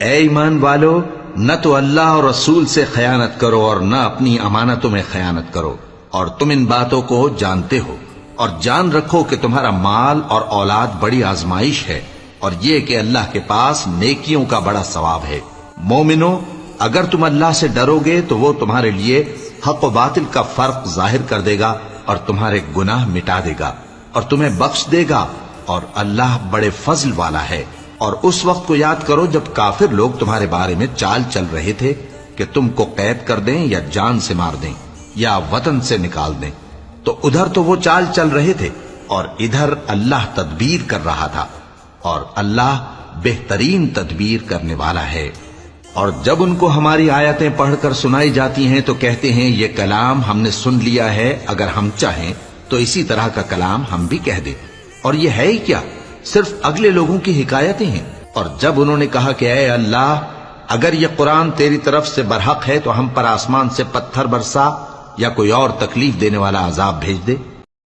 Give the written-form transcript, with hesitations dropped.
اے ایمان والو، نہ تو اللہ اور رسول سے خیانت کرو اور نہ اپنی امانتوں میں خیانت کرو، اور تم ان باتوں کو جانتے ہو، اور جان رکھو کہ تمہارا مال اور اولاد بڑی آزمائش ہے، اور یہ کہ اللہ کے پاس نیکیوں کا بڑا ثواب ہے۔ مومنو، اگر تم اللہ سے ڈرو گے تو وہ تمہارے لیے حق و باطل کا فرق ظاہر کر دے گا اور تمہارے گناہ مٹا دے گا اور تمہیں بخش دے گا، اور اللہ بڑے فضل والا ہے۔ اور اس وقت کو یاد کرو جب کافر لوگ تمہارے بارے میں چال چل رہے تھے کہ تم کو قید کر دیں یا جان سے مار دیں یا وطن سے نکال دیں، تو ادھر تو وہ چال چل رہے تھے اور ادھر اللہ تدبیر کر رہا تھا، اور اللہ بہترین تدبیر کرنے والا ہے۔ اور جب ان کو ہماری آیتیں پڑھ کر سنائی جاتی ہیں تو کہتے ہیں یہ کلام ہم نے سن لیا ہے، اگر ہم چاہیں تو اسی طرح کا کلام ہم بھی کہہ دیں، اور یہ ہے ہی کیا، صرف اگلے لوگوں کی حکایتیں ہیں۔ اور جب انہوں نے کہا کہ اے اللہ، اگر یہ قرآن تیری طرف سے برحق ہے تو ہم پر آسمان سے پتھر برسا یا کوئی اور تکلیف دینے والا عذاب بھیج دے،